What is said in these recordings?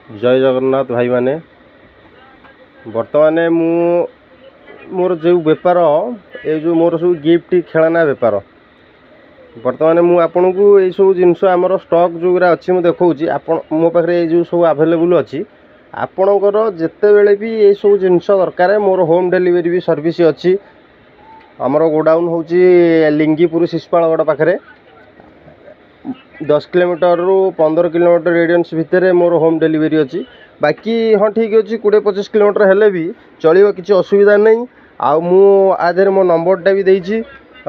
जय जगन्नाथ भाई माने बर्तमान मोर जो बेपार ये जो मोर सब गिफ्ट खेलना बेपार बर्तमान मुझे को ये सब जिनस आमर स्टॉक जो अच्छी मुझे देखा मो पाखे जो सब आवेलेबल अच्छी आपणकर जिते बेले भी ये सब जिनस दरकार मोर होम डिलीवरी भी सर्विस अच्छी आमर गोडाउन हूँ लिंगीपुर शिशुपालगढ़ पाखे 10 किलोमीटर रु 15 किलोमीटर रेडियंस भितर मोर होम डिलीवरी अच्छी बाकी हाँ ठीक अच्छे 20-25 किलोमीटर हेले भी चलो किसी असुविधा नहीं आधे मो नंबरटा भी देती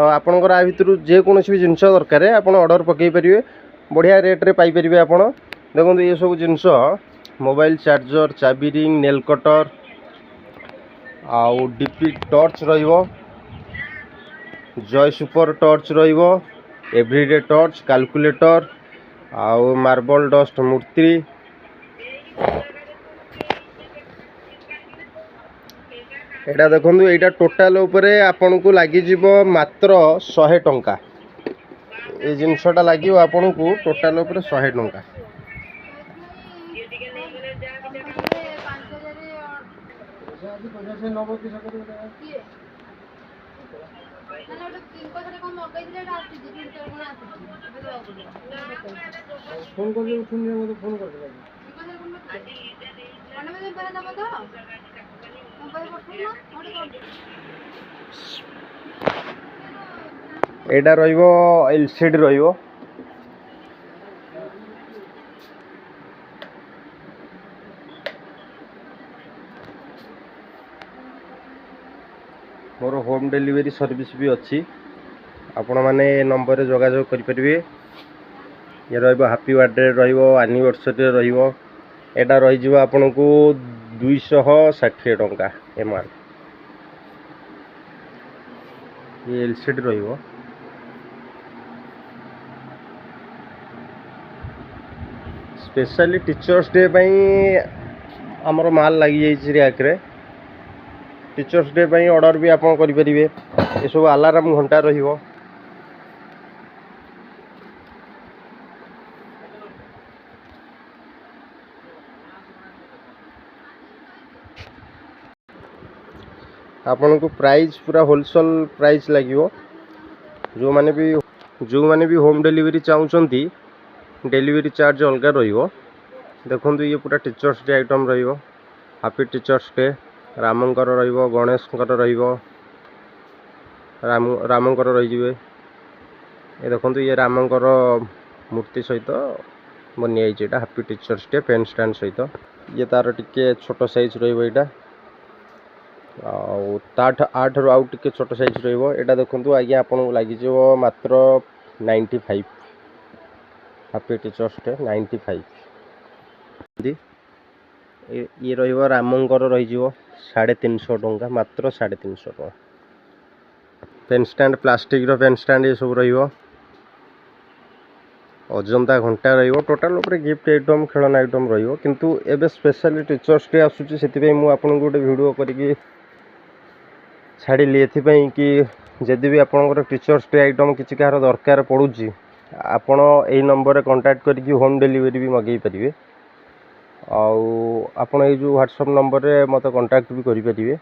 आपणकर आ भितर जेकोसी भी जिनस दरकार आप ऑर्डर पकई पारे बढ़िया रेट्रे पाइपर आप देखो ये सब जिनस मोबाइल चार्जर चाबी रिंग नेल कटर आउ डीपी टॉर्च रहिबो जय सुपर टॉर्च रहिबो एवरीडे टॉर्च कैलकुलेटर आउ मार्बल डस्ट मूर्ति एटा देखो यहाँ टोटाल उपरे आपन को लगी मात्र 100 टंका ये जिनसटा लगे आपन को टोटाल उपरे 100 टंका फोन कर फोन कर एटा रहिबो एलसीडी रहिबो मोर होम डिलीवरी सर्विस भी अच्छी आपण माने नंबर जोगाजोग करें ये हैप्पी बर्थडे एनिवर्सरी रहा रही आपन को 260 टंका एमआर ये एलसीडी रहिबो स्पेशली टीचर्स डे आमर माल लगी रैक रे टीचर्स डे ऑर्डर भी आप करें ये सब अलार्म घंटा रहिबो आपन को प्राइस पूरा होलसेल प्राइस लगे जो माने भी होम डिलीवरी चाहूँगी डिलीवरी चार्ज अलग रहिबो देखो ये पूरा टीचर्स डे आइटम रहिबो हैप्पी टीचर्स डे रामंकर रहिबो गणेशंकर रहिबो रामंकर रही ये देखो ये रामंकर मूर्ति सहित बनी यहाँ happy teachers day pen stand सहित ये तार टिके छोट साइज रहा आठ रु आउ टे छोट साइज रहा देखो आज्ञा आपन लगे मात्र 95 हैप्पी टीचर्स डे 95 ये रहिबो रामंकर रही 350 टंका मात्र 350 टंका पेन स्टैंड प्लास्टिक रो पेन स्टैंड ये सब रहिबो अजंता घंटा रहिबो टोटाल ऊपर गिफ्ट आइटम खेलन आइटम रहिबो किंतु एबे स्पेशली टीचर्स डे आसुची सेति मु आपन गोटे वीडियो करिकि छाड़ी कि जदि भी आपंकर टीचर्स डे आइटम किसी कहार दरकार पड़ुची आपण यही नंबर कांटेक्ट करके होम डिलीवरी भी मगै पारे आपण जो व्हाट्सएप नंबर रे मत कांटेक्ट भी करें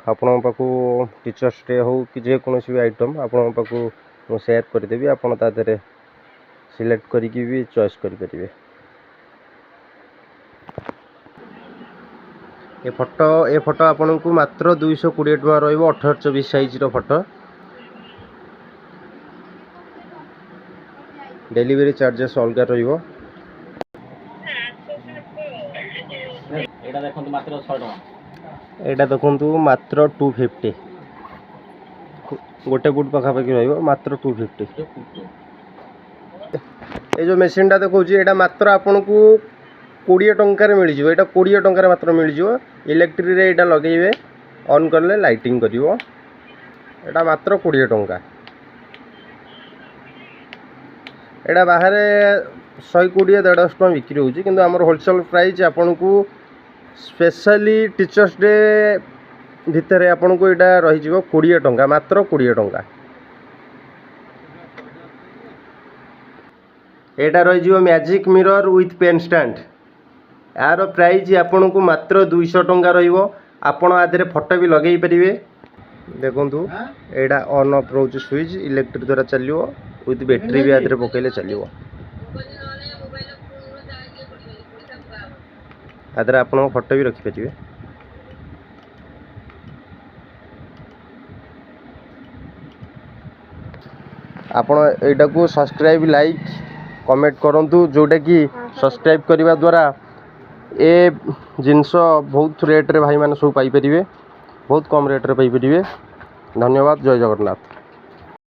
आपण पाखु टीचर्स डे हो कि जेकोसी भी आइटम आपण पाखु शेयर करदेवी आपण तादे सिलेक्ट करके भी चॉइस करें ये फोटो आपन को मात्र 220 टका रहिबो 18-24 साइज रो फोटो डिलीवरी चार्जेस अलग रहिबो एटा देखंतु मात्र 100 टका एटा देखंतु मात्र 250 गोटे फुट पाखापाखि रहिबो मात्र 250 ये जो मशीन टा देखो एटा मात्र आपन को 20 टंकार मिल जाए यहाँ 20 टंकार मात्र मिल जाए इलेक्ट्रिक रे यहाँ लगे ऑन करले लाइटिंग करिवो एटा मात्र 20 टंका एटा बाहर 120-150 टका बिक्री होची किंतु हमर होलसेल प्राइस आपन को स्पेशली टीचर्स डे भितर आपन को एटा रही जिवो 20 टंका मात्र 20 टंका एटा रही magic mirror with pen stand यार प्राइस आपन को मात्र 200 टंका रहिबो आपण आधे फोटो भी लगे पारे देखु एटा ऑन ऑफ रोच स्विच इलेक्ट्रिक द्वारा चलो विथ बैटरी भी आधे पकड़े चलो आधे आप फोटो भी रखिपारे आपण एटा को सब्सक्राइब लाइक कमेंट करूँ जोटा कि सब्सक्राइब करने द्वारा ए जिनस बहुत रेट रे भाई मैंने सब पाइपर बहुत कम रेट रे पाइपर धन्यवाद जय जगन्नाथ।